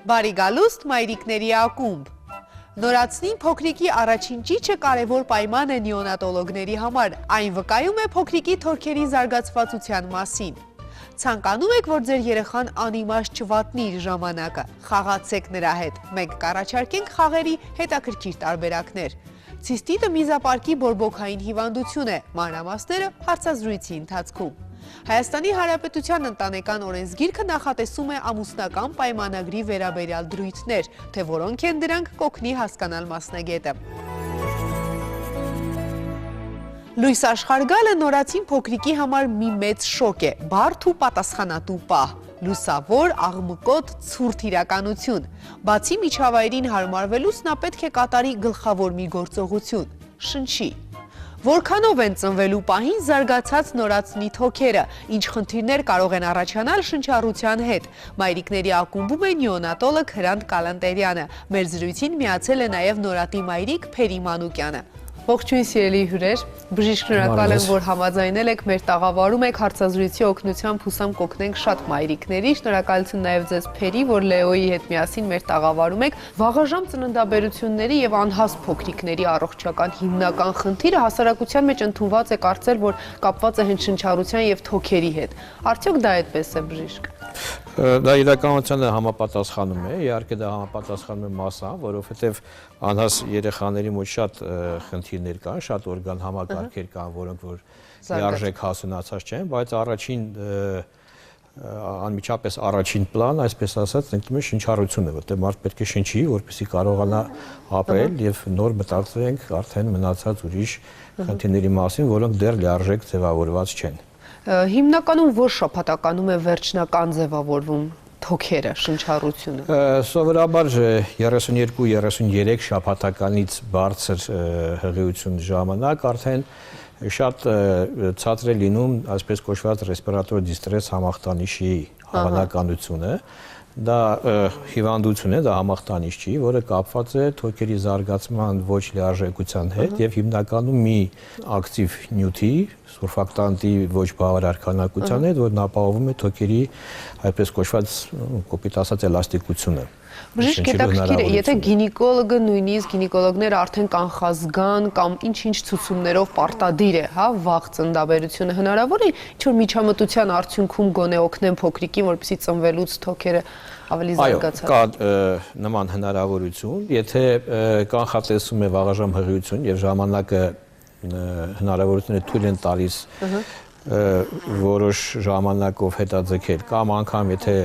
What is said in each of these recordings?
Բարի գալուստ մայրիկների ակումբ։ Նորացնին փոքրիկի առաջին ճիճը կարևոր պայման է նեոնատոլոգների համար, այն վկայում է փոքրիկի թոքերի զարգացվածության մասին։ Ցանկանում եք, որ ձեր երեխան անիմաստ չվատնի իր ժամանակը, խաղացեք նրա հետ, մենք կառաջարկենք խաղերի հետաքրքիր տարբերակներ։ Ցիստիտը միզապարկի բորբոքային հիվանդություն է, մանրամասները հարցազրույցի ընթացքում։ Հայաստանի Հանրապետության ընտանեկան օրենսգիրքը նախատեսում է ամուսնական պայմանագրի վերաբերյալ դրույթներ, թե որոնք են դրանք կօգնի հասկանալ մասնագետը։ Լույս աշխարհ գալը նորացին փոքրիկի համար մի մեծ շոկ է, բարդ ու պատասխանատու պահ, լուսավոր, աղմկոտ, ցուրտ իրականություն։ Բացի միջավայրին հարմարվելուց նա պետք է կատարի գլխավոր մի գործողություն՝ շնչի։ Որքանով են ծնվելու պահին զարգացած նորացնի թոքերը, ինչ խնդիրներ կարող են առաջանալ շնչառության հետ։ Մայրիկների ակումբում է նեոնատոլոգ Հրանտ Կալանտերյանը։ Մեր զրույցին միացել է նաև նորատի մայրիկ Փերի Մանուկյանը։ Ողջույն սիրելի հյուրեր, բժիշկ շնորհակալ եմ, որ համաձայնել եք, մեր տաղավարում եք հարցազրույցի օգնությամբ հուսամ կօգնենք շատ մայրիկների, շնորհակալություն նաև ձեզ Փերի, որ Լեոյի հետ միասին մեր տաղավարում եք։ Վաղաժամ ծննդաբերությունների եւ անհաս փոքրիկների առողջական հիմնական խնդիրը հասարակության մեջ ընդունված է կարծել, որ կապված է հենց շնչառության եւ թոքերի հետ։ Արդյոք դա այդպես է, բժիշկ։ Դա իրականությանը համապատասխանում է, իհարկե դա համապատասխանում է մասամբ, որովհետև անհաս երեխաների մոտ շատ խնդիրներ կան, շատ օրգան համակարգեր կան, որոնք որ լիարժեք հասունացած չեն, բայց անմիջապես առաջին պլան, այսպես ասած, ընկնում է շնչառությունը, որտեղ մարդ պետք է շնչի, որպեսզի կարողանա ապրել եւ նոր մտածենք արդեն մնացած ուրիշ խնդիրների մասին, որոնք դեռ լիարժեք ձևավորված չեն։ Հիմնականում որ շաբաթականում է վերջնական ձևավորվում թոքերը, շնչառությունը։ Սովորաբար 32-33 շաբաթականից բարձր հղիություն ժամանակ արդեն շատ ցածր է լինում այսպես կոչված ռեսպիրատոր դիստրես համախտանիշի հավանականությունը։ Դա հիվանդություն է, դա համախտանիշ չի, որը կապված է թոքերի զարգացման ոչ լիարժեքության հետ եւ հիմնականում մի ակտիվ նյութի, սուրֆակտանտի ոչ բավարար քանակության հետ, որն ապահովում է թոքերի այսպես կոչված կոպիտ ասած էլաստիկությունը։ Բժիշկ հետաքրքիր է, եթե գինեկոլոգը նույնիսկ գինեկոլոգները արդեն կանխազգան կամ ինչ-ինչ ցուցումներով պարտադիր է, հա, վաղ ծննդաբերությունը հնարավոր է ինչ-որ միջամտության արդյունքում գոնե օգնեն փոքրիկին, որպեսզի ծնվելուց թոքերը ավելի զարգացած։ Այո, կա նման հնարավորություն, եթե կանխատեսում է վաղաժամ հղիություն եւ ժամանակը հնարավորությունը թույլ են տալիս որոշ ժամանակով հետաձգել կամ անգամ եթե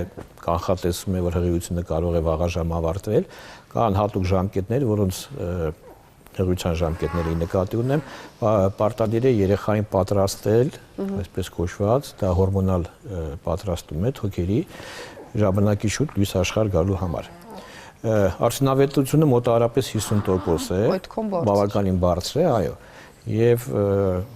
կանխատեսում է որ հղիությունը կարող է վաղաժամ ավարտվել, կան հատուկ ժամկետներ, որոնց հղիության ժամկետների նկատի ունեմ, պարտադիր է երեխային պատրաստել, այսպես կոչված, դա հորմոնալ պատրաստում է թոքերի ժամանակի շուտ լույս աշխարհ գալու համար։ Արդյունավետությունը մոտավորապես 50% է, բավականին բարձր է, այո։ Եվ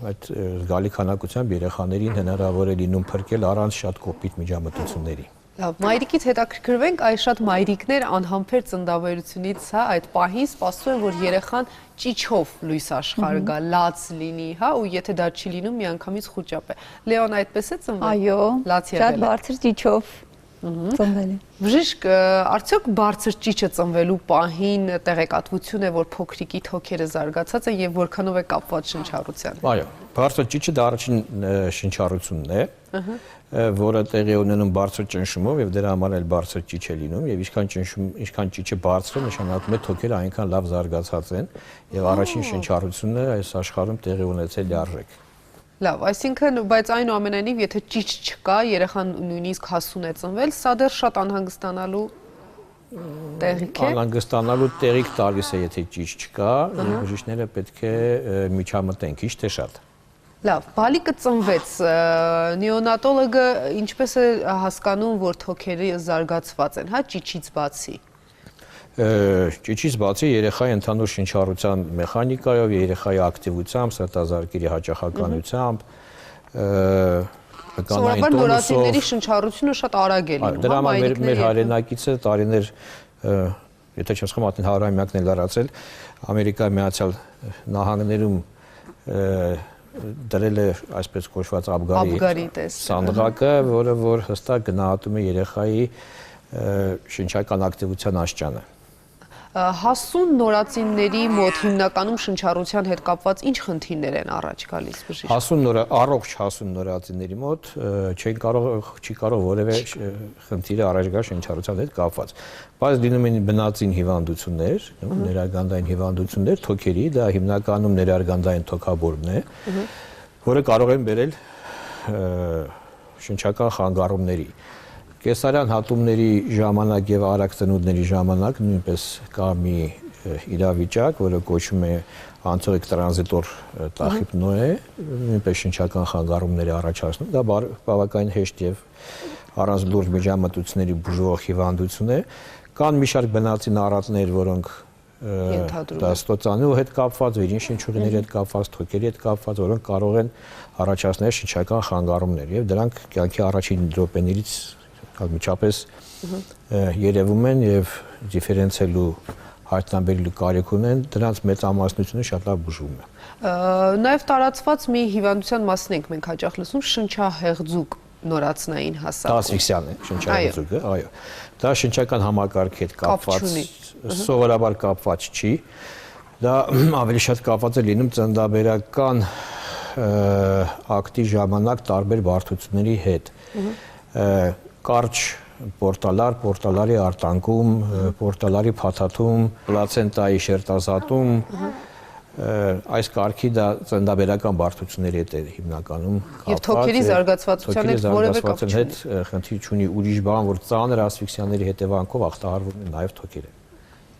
այդ զգալի քանակությամբ երեխաներին հնարավոր է լինում փրկել առանց շատ կոպիտ միջամտությունների։ Լավ, մայրիկից հետաքրքրվենք, այս շատ մայրիկներ անհամբեր ծննդաբերությունից, հա, այդ պահին սպասում են, որ երեխան ճիչով լույս աշխարհ գա, լաց լինի, հա, ու եթե դա չի լինում, միանգամից խուճապ է։ Լեոն այդպես է ծնվել։ Այո, շատ բարձր ճիչով ծնվել է։ Բժիշկ, արդյոք բարձր ճիճը ծնվելու պահին տեղեկատվություն է, որ փոքրիկի թոքերը զարգացած են եւ որքանով է կապված շնչառության։ Այո, բարձր ճիճը դա առաջին շնչառությունն է, որը տեղի ունենում բարձր ճնշումով եւ դրա համար էլ բարձր ճիճ է լինում եւ ինչքան ճիճը բարձր է, նշանակում է թոքերը այնքան լավ զարգացած են եւ առաջին շնչառությունը այս աշխարհում տեղի ունեցել լիարժեք։ Լավ, այսինքն, բայց այնուամենայնիվ, եթե ճիճ չկա, երեխան նույնիսկ հասուն է ծնվել, սա դեռ շատ անհանգստանալու տեղիք է։ Անհանգստանալու տեղիք տալիս է, եթե ճիճ չկա, բժիշկները պետք է միջամտեն քիչ թե շատ։ Լավ, բալիկը ծնվեց, նեոնատոլոգը ինչպես է հասկանում, որ թոքերը զարգացված են, հա, ճիճից բացի։ Ճիճից բացի երեխայի ընդհանուր շնչառության մեխանիկայով, երեխայի ակտիվությամբ, սրտազարկերի հաճախականությամբ, Սովորաբար նորածինների շնչառությունը շատ արագ է լինում։ Դրա համար մեր հայրենակիցը տարիներ, եթե չեմ սխալվում, 100-ամյակն էլ լրացել, Ամերիկայի Միացյալ Նահանգներում դրել է այսպես կոչված աբգարի սանդղակը, որը որ հստակ գնահատում է երեխայի շնչական ակտիվության աստիճանը։ Հասուն նորածինների մոտ հիմնականում շնչառության հետ կապված ինչ խնդիրներ են առաջ գալիս բժիշկ։ Առողջ հասուն նորածինների մոտ չի կարող որևէ խնդիրը առաջ գալ շնչառության հետ կապված։ Բայց լինում են բնածին հիվանդություններ, ներարգանդային հիվանդություններ, թոքերի, դա հիմնականում ներարգանդային թոքաբորբն է, որը կարող են բերել շնչական խանգարումների։ Կեսարյան հատումների ժամանակ եւ արագ ծնունդների ժամանակ նույնպես կա մի իրավիճակ, որը կոչվում է անցողիկ տրանզիտոր տախիպնոե, նույնպես շնչական խանգարումներ է առաջացնում, դա բավականին հեշտ եւ առանց լուրջ միջամտությունների բուժվող հիվանդություն է։ Կան մի շարք բնածին առատներ, որոնք դա ստոծանու հետ կապված, վերին շնչուղիների հետ կապված, թոքերի հետ կապված, որոնք կարող են առաջացնել շնչական խանգարումներ եւ դրանք կյանքի առաջին րոպեներից միջապես երևում են եւ դիֆերենցիալու հայտնաբերելու կարիք ունեն, դրանց մեծամասնությունը շատ լավ բուժվում է։ Նաեւ տարածված մի հիվանդության մասին ենք մենք հաճախ լսում շնչահեղձուկ նորածնային հասակում։ Դա ասֆիքսիան է, շնչահեղձուկը, այո։ Դա շնչական համակարգի հետ կապված, սովորաբար կապված չի։ Դա ավելի շատ կապված է լինում ծննդաբերական ակտի ժամանակ տարբեր բարդությունների հետ։ Կարճ պորտալարի արտանկում, պորտալարի փաթաթում, պլացենտայի շերտազատում, այս կարգի դա ծննդաբերական բարդությունների հետ է հիմնականում կապված։ Եվ թոքերի զարգացվածության հետ որևէ կապ չունի։ Խնդիր չունի ուրիշ բան, որ ծանր ասֆիքսիաների հետևանքով ախտահարվում են նաև թոքերը։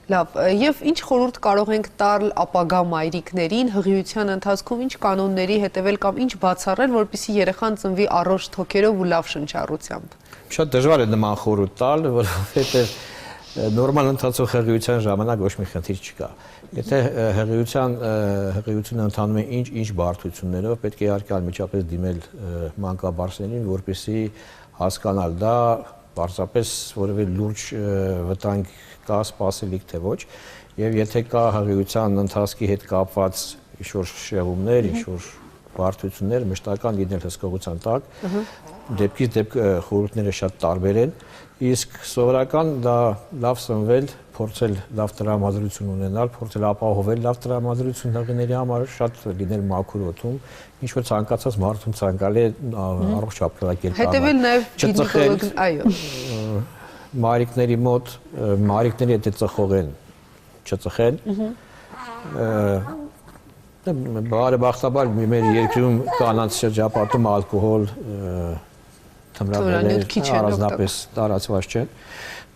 Լավ, եւ ինչ խորհուրդ կարող ենք տալ ապագա մայրիկներին հղիության ընթացքում ինչ կանոնների հետևել կամ ինչ բացառել, որպեսզի երեխան ծնվի առողջ թոքերով ու լավ շնչառությամբ։ Շատ դժվար է նման խորհուրդ տալ, որովհետեւ նորմալ ընթացող հղիության ժամանակ ոչ մի խնդիր չկա։ Եթե հղիությունը ընթանում է ինչ բարդություններով, պետք է իհարկե անմիջապես դիմել մանկաբարձներին, որպեսզի հասկանալ դա պարզապես որևէ լուրջ վտանգ կա սպասելիք թե ոչ, եւ եթե կա հղիության ընթացքի հետ կապված ինչ-որ շեղումներ, ինչ-որ բարդություններ, մշտական լինել հսկողության տակ, դեպքից դեպք խորհուրդները շատ տարբեր են, իսկ սովորական դա լավ սնվել, փորձել լավ տրամադրություն ունենալ, փորձել ապահովել լավ տրամադրություն հղիների համար, շատ լինել մաքուր օդում, ինչ որ ցանկացած մարդուն ցանկալի է առողջ ապրելակերպ։ Հետևել նաեւ գինեկոլոգ, այո։ Մարիկների մոտ, մարիկների հետ ծխող են, չծխեն։ Բարեբախտաբար մեր երկրում կանանց շրջապատում ալկոհոլ թմրաբերել առանձնապես տարածված չեն։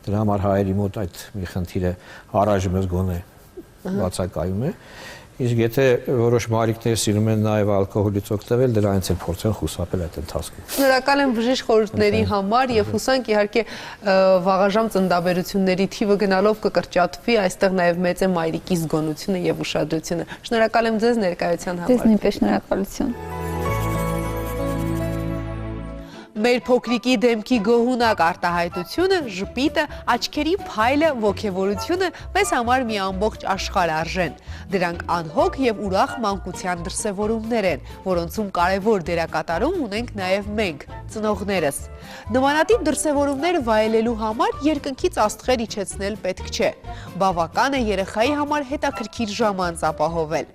Դրա համար հայերի մոտ այդ մի խնդիրը առայժմ գոնե բացակայում է։ Իսկ եթե որոշ մարիկներ սիրում են նաև ալկոհոլից օգտվել, դրանից էլ փորձեն խուսափել այդ ընթացքում։ Շնորհակալ եմ բժիշկ խորհուրդների համար եւ հուսանք իհարկե վաղաժամ ծննդաբերությունների թիվը գնալով կկրճատվի, այստեղ նաև մեծ է մայրիկի զգոնությունը եւ ուշադրությունը։ Շնորհակալ եմ ձեզ ներկայության համար։ Ձեզ նույնպես շնորհակալություն։ Մեր փոքրիկի դեմքի գոհունակ արտահայտությունը, ժպիտը, աչքերի փայլը, ոգևորությունը մեզ համար մի ամբողջ աշխարհ արժեն։ Դրանք անհոգ եւ ուրախ մանկության դրսևորումներ են, որոնցում կարևոր դերակատարում ունենք նաեւ մենք, ծնողներս։ Նմանատիպ դրսևորումներ վայելելու համար երկնքից աստղեր իջեցնել պետք չէ։ Բավական է երեխայի համար հետաքրքիր ժամանց ապահովել։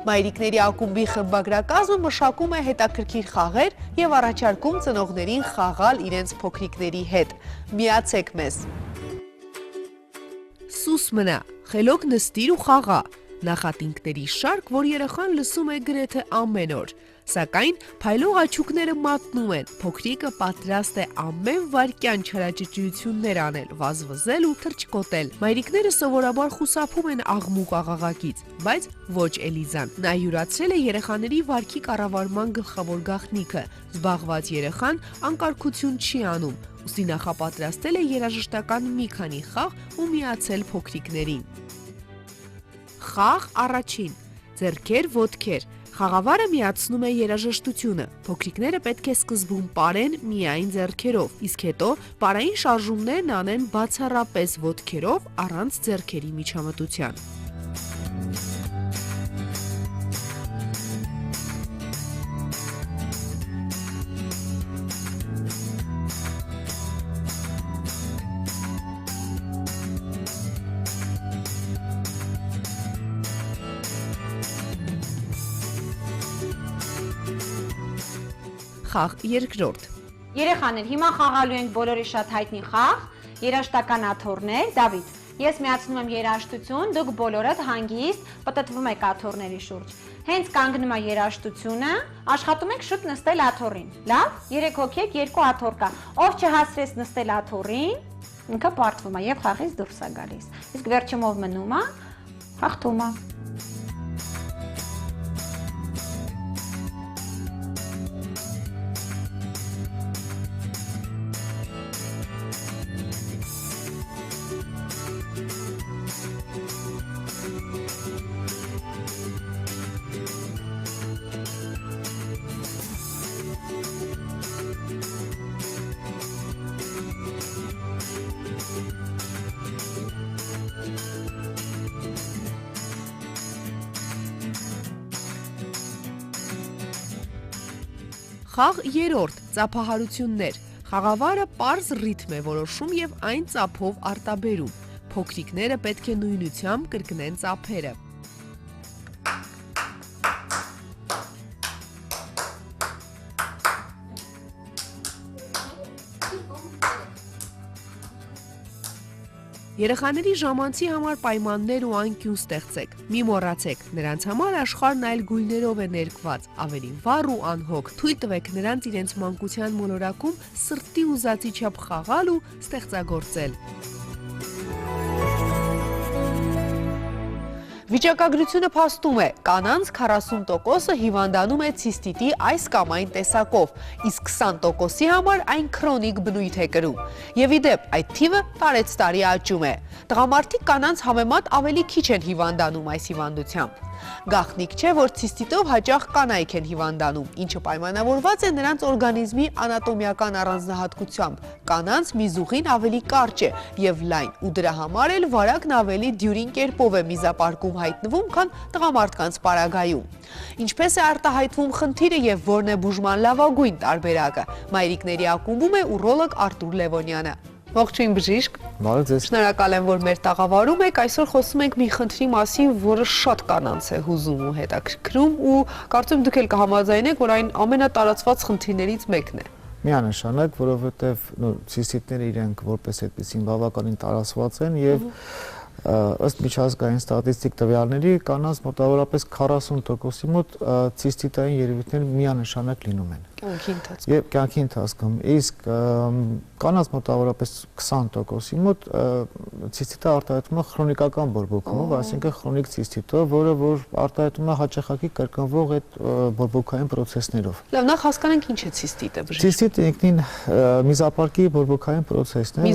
Մայրիկների ակումբի խմբագրակազմը մշակում է հետաքրքիր խաղեր եւ առաջարկում ծնողներին խաղալ իրենց փոքրիկների հետ։ Միացեք մեզ։ Սուս մնա, խելոք նստիր ու խաղա։ Նախատինքների շարք, որ երեխան լսում է գրեթե ամեն օր, սակայն փայլող աչուկները մատնում են, փոքրիկը պատրաստ է ամեն վայրկյան չարաճճիություններ անել, վազվզել ու թռչկոտել։ Մայրիկները սովորաբար խուսափում են աղմուկ աղաղակից, բայց ոչ Էլիզան։ Նա յուրացրել է երեխաների վարքի կառավարման գլխավոր գաղտնիքը։ Զբաղված երեխան անկարգություն չի անում, ուստի նախապատրաստել է երաժշտական մի քանի խաղ ու միացել փոքրիկներին։ Խաղ առաջին, ձեռքեր, ոտքեր, խաղավարը միացնում է երաժշտությունը, փոքրիկները պետք է սկզբում պարեն միայն ձեռքերով, իսկ հետո պարային շարժումներն անեն բացառապես ոտքերով առանց ձեռքերի միջամտության։ Խաղ երկրորդ։ Երեխաներ, հիմա խաղալու ենք բոլորի շատ հայտնի խաղ, երաժշտական աթոռներ, Դավիթ, ես միացնում եմ երաժշտություն, դուք բոլորդ հանգիստ պտտվում եք աթոռների շուրջ։ Հենց կանգնում է երաժշտությունը, աշխատում եք շուտ նստել աթոռին։ Լավ, 3 հոգի եք, 2 աթոռ կա։ Ով չհասցրեց նստել աթոռին, ինքը պարտվում է եւ խաղից դուրս է գալիս։ Իսկ վերջում ով մնում է, հաղթում է։ Խաղ երրորդ, ծափահարություններ։ Խաղավարը պարզ ռիթմ է որոշում եւ այն ծափով արտաբերում։ Փոքրիկները պետք է նույնությամբ կրկնեն ծափերը։ Երեխաների ժամանցի համար պայմաններ ու անկյուն ստեղծեք։ Մի մոռացեք, նրանց համար աշխարհն այլ գույներով է ներկված, ավելի վառ ու անհոգ։ Թույլ տվեք նրանց իրենց մանկության մոլորակում սրտի ուզածի չափ խաղալ ու ստեղծագործել։ Վիճակագրությունը փաստում է, կանանց 40%-ը հիվանդանում է ցիստիտի այս կամ այն տեսակով, իսկ 20%-ի համար այն քրոնիկ բնույթ է կրում։ Եվ ի դեպ, այդ թիվը տարեցտարի աճում է։ Տղամարդիկ կանանց համեմատ ավելի քիչ են հիվանդանում այս հիվանդությամբ։ Գաղտնիք չէ, որ ցիստիտով հաճախ կանայք են հիվանդանում, ինչը պայմանավորված է նրանց օրգանիզմի անատոմիական առանձնահատկությամբ։ Կանանց միզուղին ավելի կարճ է եւ լայն, ու դրա համար էլ վարակն ավելի դյուրին կերպով է միզապարկում հայտնվում, քան տղամարդկանց պարագայում։ Ինչպես է արտահայտվում խնդիրը եւ որն է բուժման լավագույն տարբերակը։ Մայրիկների ակումբում է ուրոլոգ Արտուր Լևոնյանը։ Ողջույն բժիշկ։ Բարև ձեզ։ Շնորհակալ եմ, որ մեր տաղավարում եք։ Այսօր խոսում ենք մի խնդրի մասին, որը շատ կանանց է հուզում ու հետաքրքրում ու կարծում դուք էլ կհամաձայնեք, որ այն ամենատարածված խնդիրներից մեկն է։ Միանշանակ, որովհետև ցիստիտները իրենք որպես այդպեսին բավականին տարածված են եւ ըստ միջազգային ստատիստիկ տվյալների կանանց մոտավորապես 40%-ի մոտ ցիստիտային երևույթներ միանշանակ լինում են։ Կյանքի ընթացքում։ Եվ կյանքի ընթացքում, իսկ կանանց մոտավորապես 20%-ի մոտ ցիստիտը արտահայտվում է քրոնիկական բորբոքումով, այսինքն քրոնիկ ցիստիտով, որը որ արտահայտվում է հաճախակի կրկնվող այդ բորբոքային process-ներով։ Լավ, նախ հասկանանք ինչ է ցիստիտը, բժիշկ։ Ցիստիտը ինքնին միզապարկի բորբոքային process-ն է,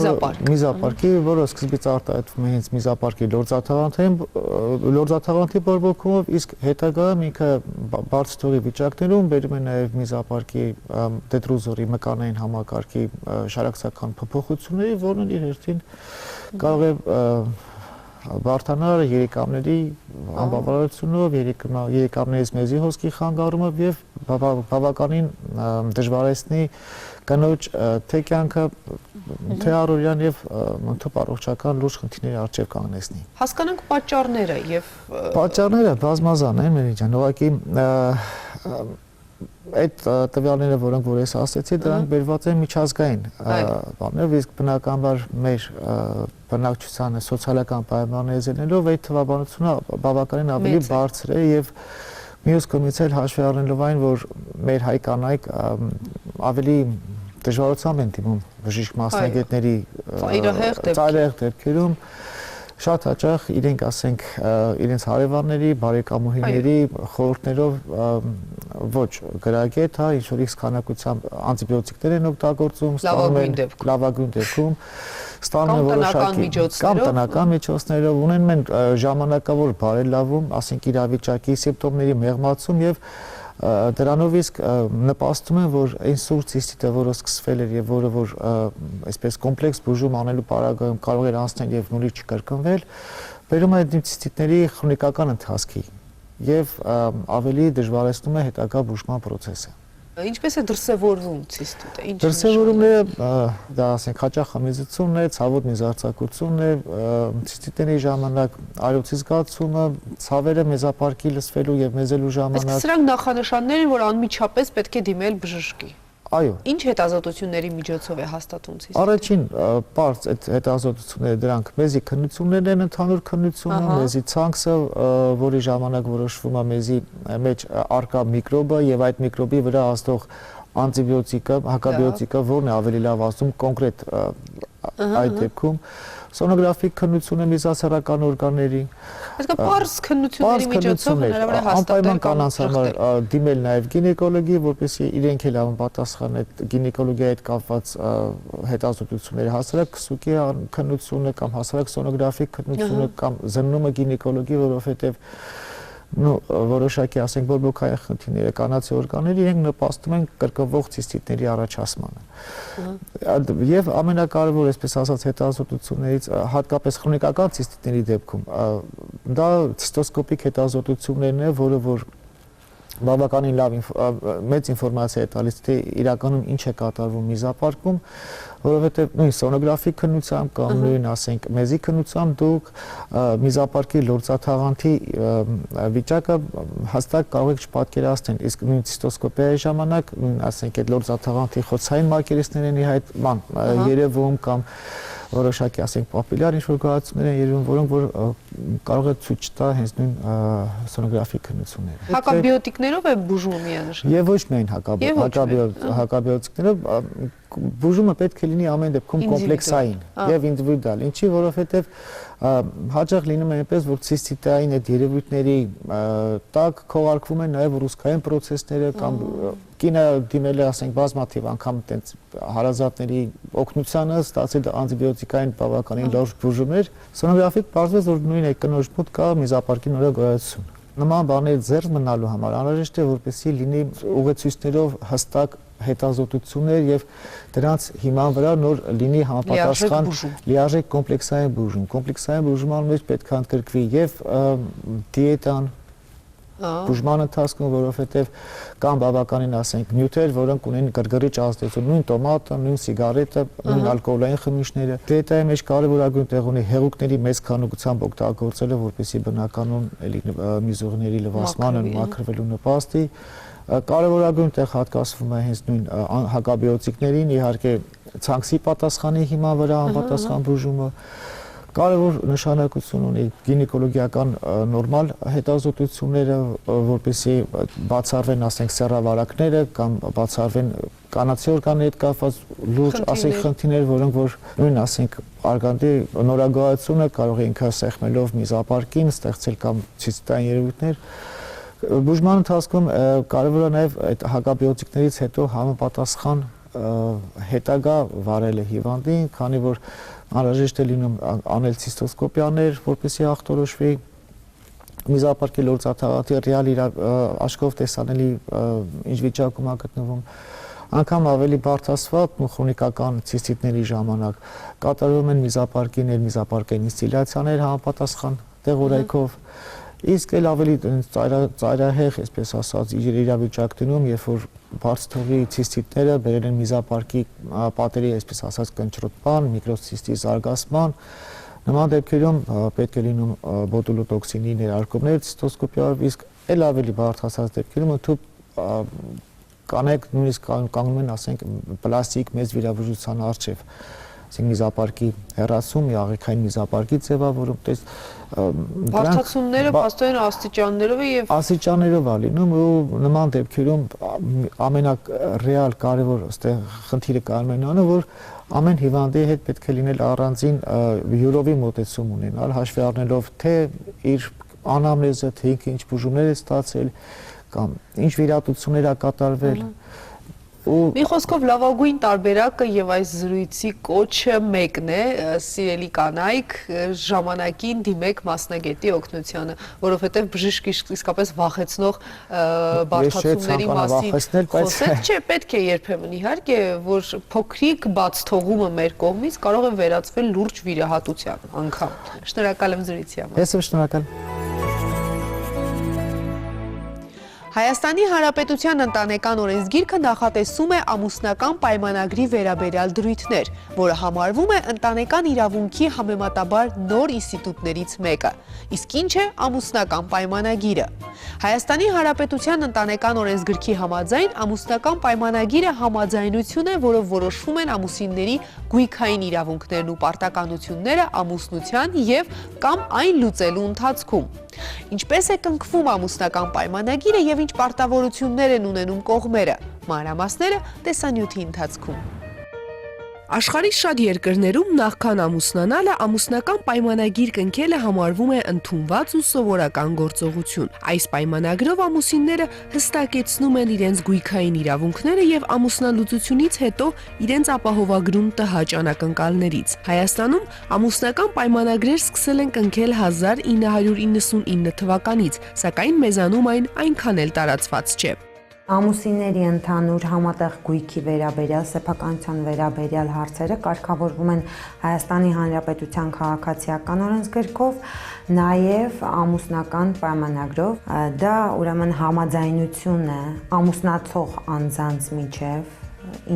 միզապարկի, որը սկզբից արտահայտվում է հենց միզապարկի լորձաթաղանթի բորբոքումով, իսկ հետագայում ինքը բարձր թողի վիճակներում բերում է նաև միզապարկի դետրուզորի մկանային համակարգի շարակցական փոփոխությունների, որն իր հերթին կարող է բարդանալ երիկամների անբավարարությունով, երիկամներից մեզի հոսքի խանգարումով եւ բավականին դժվարեցնի կնոջ թե կյանքը, թե առօրյան եւ ընդհանուր առողջական լուրջ խնդիրների առջեւ կանգնեցնի։ Հասկանանք պատճառները եւ պատճառները բազմազան են, մեր ջան, ուղղակի այդ տվյալները, որոնք որ ես ասացի, դրանք բերված են միջազգային բաներով, իսկ բնականաբար մեր բնակչությանը սոցիալական պայմանները զենելով այդ թվաբանությունը բավականին ավելի բարձր է եւ մյուս կողմից էլ հաշվի առնելով այն, որ մեր հայ կանայք ավելի դժվարությամբ են դիմում բժիշկ մասնագետների ծայրահեղ դեպքերում շատ հաճախ իրենք ասենք իրենց հարևանների, բարեկամուհիների խորհուրդներով ոչ գրագետ, հա, ինչ որ X քանակությամբ անտիբիոտիկներ են օգտագործում, լավագույն դեպքում ստանում են որոշակի կամ տնական միջոցներով, ունենում են ժամանակավոր բարելավում, ասենք իրավիճակի սիմպտոմների մեղմացում եւ դրանով իսկ նպաստում են, որ այն սուր ցիստիտը, որը սկսվել էր եւ որը որ այսպես կոմպլեքս բուժում անելու պարագայում կարող էր անցնել եւ նորից չկրկնվել, բերում է այդ ցիստիտների քրոնիկական ընթացքի եւ ավելի դժվարացնում է հետագա բուժման process-ը։ Ինչպես է դրսևորվում ցիստիտը։ Դրսևորումները դա ասենք հաճախամիզությունն է, ցավոտ միզարձակությունն է, ցիստիտների ժամանակ արյուցի զգացումը, ցավերը մեզապարկի լսվելու եւ մեզելու ժամանակ։ Իսկ սրանք նախանշաններ են, որ անմիջապես պետք է դիմել բժշկի։ Այո։ Ինչ հետազոտությունների միջոցով է հաստատվում ցիստ։ Առաջին բարձ այդ հետազոտությունները դրանք մեզի քննություններն են, ընդհանուր քննությունը, մեզի ցանքսը, որի ժամանակ որոշվում է մեզի մեջ արկա միկրոբը եւ այդ միկրոբի վրա ազդող անտիբիոտիկը, հակաբիոտիկը, որն է ավելի լավ ազդում կոնկրետ այդ դեպքում սոնոգրաֆիկ քննությունը միզասեռական օրգանների Այսինքն պարզ քննությունների միջոցով հնարավոր է հաստատել անպայման կանանց համար դիմել նաև գինեկոլոգի, որպեսզի իրենք էլ համապատասխան այդ գինեկոլոգիայի հետ կապված հետազոտությունները հասարակ քսուկի քննությունը կամ հասարակ սոնոգրաֆիկ քննությունը կամ զննումը գինեկոլոգի, որովհետև որոշակի ասենք բորբոքային խնդիրները կանացի օրգանների իրենք նպաստում են կրկնվող ցիստիտների առաջացմանը։ Եվ ամենակարևոր, այսպես ասած, հետազոտություններից հատկապես քրոնիկական ցիստիտների դեպքում դա ցիստոսկոպիկ հետազոտություններն է, որը որ բավականին լավ մեծ ինֆորմացիա է տալիս թե իրականում ինչ է կատարվում միզապարկում, որովհետև նույն սոնոգրաֆիկ քննությամբ կամ նույն ասենք մեզի քննությամբ դուք միզապարկի լորձաթաղանթի վիճակը հստակ կարող եք չպատկերացնել, իսկ նույն ցիստոսկոպիայի ժամանակ նույն ասենք այդ լորձաթաղանթի խոցային մակերեսներն իհայտ երևում կամ որոշակի ասենք պապիլյար ինչ-որ գոյացումներ են երևում, որոնք որ կարող է ցույց տա հենց նույն սոնոգրաֆիկ քննությունները։ Հակաբիոտիկներով է բուժումը միանշանակ։ Եվ ոչ միայն հակաբիոտիկներով, բուժումը պետք է լինի ամեն դեպքում կոմպլեքսային եւ ինդիվիդուալ, ինչի որովհետեւ հաճախ լինում է այնպես, որ ցիստիտային այդ երևույթների տակ քողարկվում են նաև ռուսկային process-ները կամ կինը դիմել է, ասենք, բազմաթիվ անգամ տենց հարազատների օգնությանը ստացել անտիբիոտիկային բավականին լուրջ բուժումներ, սոնոգրաֆիկ պարզվեց, որ նույն այդ կնոջ մոտ կա միզապարկի նորագոյացություն։ Նման բաներ ձեռք մնալու համար անհրաժեշտ է, որպեսզի լինի ուղեցույցներով հստակ հետազոտություններ եւ դրանց հիման վրա նոր լինի համապատասխան լիարժեք կոմպլեքսային բուժում։ Կոմպլեքսային բուժման մեջ պետք է ընդգրկվի եւ դիետան, բուժման ընթացքում, որովհետեւ կան բավականին ասենք նյութեր, որոնք ունեն գրգռիչ ազդեցություն, նույն տոմատը, նույն սիգարետը, նույն ալկոհոլային խմիչքները։ Դիետայի մեջ կարևորագույն տեղ ունի հեղուկների մեծ քանակությամբ օգտագործելը, որպեսզի բնականon էլի միզուղների լվացմանը մաքրվելու նպաստի։ Կարևորագույն տեղ հատկացվում է հենց նույն հակաբիոտիկներին, իհարկե ցանքսի պատասխանի հիման վրա անպատասխան բուժումը կարևոր նշանակություն ունի գինեկոլոգիական նորմալ հետազոտությունները, որպեսզի բացառվեն, ասենք, սեռավարակները կամ բացառվեն կանացի օրգանների հետ կապված լուրջ, ասենք, խնդիրներ, որոնք որ նույն, ասենք, արգանդի նորագոյացումը կարող է ինքը սեղմելով միզապարկին ստեղծել կամ ցիստային երևույթներ։ Բուժման ընթացքում կարևոր է նաև այդ հակաբիոտիկներից հետո համապատասխան հետագա վարելը հիվանդին, քանի որ անհրաժեշտ է լինում անել ցիստոսկոպիաներ, որպեսզի ախտորոշվի միզապարկի լորձաթաղանթի ռեալ իր աչքով տեսանելի ինչ վիճակում է գտնվում։ Անգամ ավելի բարձրացված քրոնիկական ցիստիտների ժամանակ կատարվում են միզապարկի ներմիզապարկային ինստիլյացիաներ համապատասխան տեղորայքով։ Իսկ էլ ավելի ծայրահեղ, այսպես ասած, իրավիճակ դնում, երբ որ բարձրթողի ցիստիտները բերել են միզապարկի պատերի, այսպես ասած, կնճռոտման, միկրոցիստի զարգացման, նման դեպքերում պետք է լինում բոտուլոտոքսինի ներարկումներ ցիստոսկոպիայով, իսկ էլ ավելի բարձրացած դեպքերում ընդհանուր կանայք նույնիսկ կանգնում են, ասենք, պլաստիկ մեծ վիրաբուժության առջև, ասենք, միզապարկի հեռացում, աղիքային միզապարկի ձևավորում, տես բարդացումները փաստորեն աստիճաններով է եւ աստիճաններով է լինում ու նման դեպքերում ամենառեալ կարևոր այստեղ խնդիրը կայանում է նա, որ ամեն հիվանդի հետ պետք է լինել առանձին յուրովի մոտեցում ունենալ, հաշվի առնելով թե իր անամնեզը, թե ինքը ինչ բուժումներ է ստացել կամ ինչ վիրահատություններ է կատարվել Մի խոսքով լավագույն տարբերակը եւ այս զրույցի կոչը մեկն է, սիրելի կանայք, ժամանակին դիմեք մասնագետի օգնությանը, որովհետեւ բժիշկը իսկապես վախեցնող բարդացումների մասին խոսել չէ, պետք է երբեմն իհարկե, որ փոքրիկ բաց թողումը մեր կողմից կարող է վերածվել լուրջ վիրահատության անգամ։ Շնորհակալ եմ զրույցի համար։ Ես եմ շնորհակալ։ Հայաստանի Հանրապետության ընտանեկան օրենսգիրքը նախատեսում է ամուսնական պայմանագրի վերաբերյալ դրույթներ, որը համարվում է ընտանեկան իրավունքի համեմատաբար նոր ինստիտուտներից մեկը։ Իսկ ինչ է ամուսնական պայմանագիրը։ Հայաստանի Հանրապետության ընտանեկան օրենսգրքի համաձայն ամուսնական պայմանագիրը համաձայնություն է, որով որոշվում են ամուսինների գույքային իրավունքներն ու պարտականությունները ամուսնության և կամ այն լուծելու ընթացքում։ Ինչպես է կնքվում ամուսնական պայմանագիրը և ինչ պարտավորություններ են ունենում կողմերը, մանրամասները տեսանյութի ընթացքում։ Աշխարհի շատ երկրներում նախքան ամուսնանալը ամուսնական պայմանագիր կնքելը համարվում է ընդունված ու սովորական գործողություն։ Այս պայմանագրով ամուսինները հստակեցնում են իրենց գույքային իրավունքները և ամուսնալուծությունից հետո իրենց ապահովագրում տհաճ անակնկալներից։ Հայաստանում ամուսնական պայմանագրեր սկսել են կնքել 1999 թվականից, սակայն մեզանում այն այնքան էլ տարածված չէ։ Ամուսինների ընդհանուր համատեղ գույքի վերաբերյալ, սեփականության վերաբերյալ հարցերը կարգավորվում են Հայաստանի Հանրապետության քաղաքացիական օրենսգրքով, նաև ամուսնական պայմանագրով։ Դա ուրեմն համաձայնություն է ամուսնացող անձանց միջև,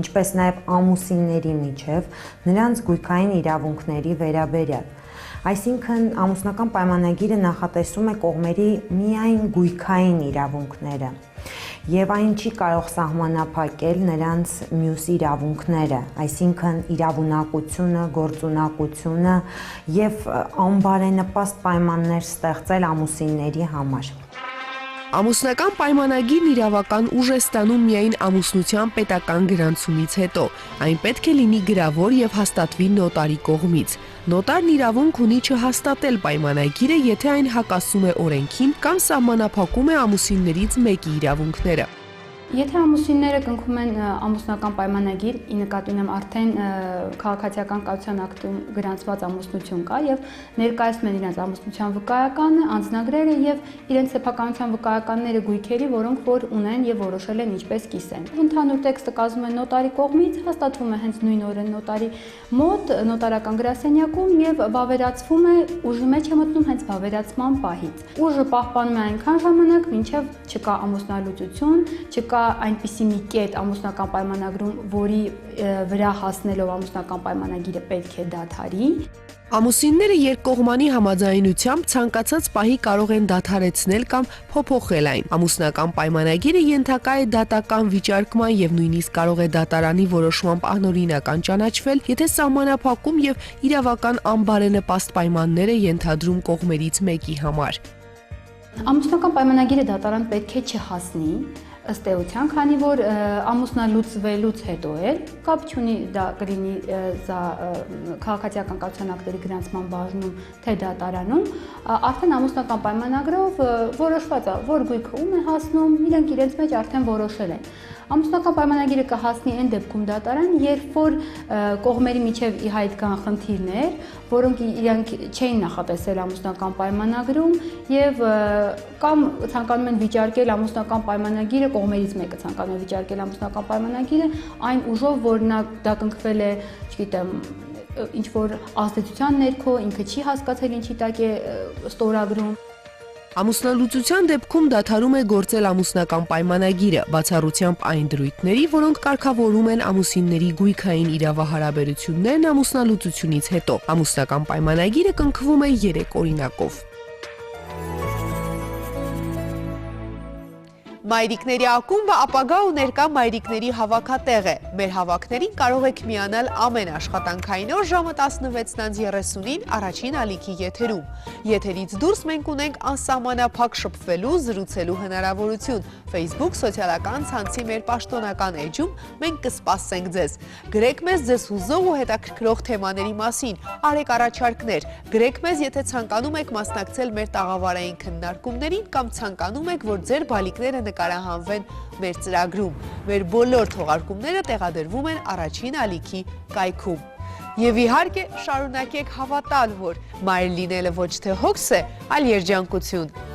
ինչպես նաև ամուսինների միջև, նրանց գույքային իրավունքների վերաբերյալ։ Այսինքն ամուսնական պայմանագիրը նախատեսում է կողմերի միայն գույքային իրավունքները եւ այն չի կարող սահմանափակել նրանց մյուս իրավունքները, այսինքն իրավունակությունը, գործունակությունը եւ անբարենպաստ պայմաններ ստեղծել ամուսինների համար։ Ամուսնական պայմանագիրն իրավական ուժ է ստանում միայն ամուսնության պետական գրանցումից հետո։ Այն պետք է լինի գրավոր եւ հաստատվի նոտարի կողմից։ Նոտարն իրավունք ունի չհաստատել պայմանագիրը, եթե այն հակասում է օրենքին կամ սահմանափակում է ամուսիններից մեկի իրավունքները։ Եթե ամուսինները կնքում են ամուսնական պայմանագիր, ի նկատի ունեմ արդեն քաղաքացիական կայության ակտում գրանցված ամուսնություն կա եւ ներկայացնում են իրենց ամուսնության վկայականը, անձնագրերը եւ իրենց սեփականության վկայականները գույքերի, որոնք որ ունեն եւ որոշել են ինչպես կիսեն։ Ընդհանուր տեքստը կազմում է նոտարի կողմից, հաստատվում է հենց նույն օրը նոտարի մոտ, նոտարական գրասենյակում եւ վավերացվում է, ուժի մեջ է մտնում հենց վավերացման պահից։ Ուժը պահպանում է այնքան ժամանակ, մինչեւ չկա ամուսնալուծություն, չկա այնպիսի մի կետ ամուսնական պայմանագրում, որի վրա հասնելով ամուսնական պայմանագիրը պետք է դադարի։ Ամուսինները երկկողմանի համաձայնությամբ ցանկացած պահի կարող են դադարեցնել կամ փոփոխել այն։ Ամուսնական պայմանագիրը ենթակա է դատական վիճարկման եւ նույնիսկ կարող է դատարանի որոշմամբ անօրինական ճանաչվել, եթե սահմանափակում եւ իրավական անբարենպաստ պայմաններ է ենթադրում կողմերից մեկի համար։ Ամուսնական պայմանագիրը դատարան պետք է չհասնի ըստ էության, քանի որ ամուսնալուծվելուց հետո էլ կապ չունի դա կլինի քաղաքացիական կայության ակտերի գրանցման բաժնում, թե դատարանում, արդեն ամուսնական պայմանագրով որոշված է, որ գույքը ում է հասնում, իրենք իրենց մեջ արդեն որոշել են։ Ամուսնական պայմանագիրը կհասնի այն դեպքում դատարան, երբ որ կողմերի միջև ի հայտ գան խնդիրներ, որոնք իրենք չէին նախատեսել ամուսնական պայմանագրում եւ կամ ցանկանում են վիճարկել ամուսնական պայմանագիրը, կողմերից մեկը ցանկանում է վիճարկել ամուսնական պայմանագիրը այն ուժով, որ նա դա կնքվել է, չգիտեմ, ինչ որ ազդեցության ներքո, ինքը չի հասկացել ինչի տակ է ստորագրում։ Ամուսնալուծության դեպքում դադարում է գործել ամուսնական պայմանագիրը, բացառությամբ այն դրույթների, որոնք կարգավորում են ամուսինների գույքային իրավահարաբերություններն ամուսնալուծությունից հետո։ Ամուսնական պայմանագիրը կնքվում է 3 օրինակով։ Մայրիկների ակումբը ապագա ու ներկա մայրիկների հավաքատեղ է։ Մեր հավաքներին կարող եք միանալ ամեն աշխատանքային օր ժամը 16:30-ին առաջին ալիքի եթերում։ Եթերից դուրս մենք ունենք անսահմանափակ շփվելու, զրուցելու հնարավորություն։ Facebook սոցիալական ցանցի մեր պաշտոնական էջում մենք կսպասենք ձեզ։ Գրեք մեզ ձեզ հուզող ու հետաքրքրող թեմաների մասին, արեք առաջարկներ, գրեք մեզ, եթե ցանկանում եք մասնակցել մեր տաղավարային քննարկումներին կամ ցանկանում եք, որ ձեր բալիկները նկարահանվեն մեր ծրագրում։ Մեր բոլոր թողարկումները տեղադրվում են առաջին ալիքի կայքում։ Եվ իհարկե շարունակեք հավատալ, որ մայր լինելը ոչ թե հոգս է, այլ երջանկություն։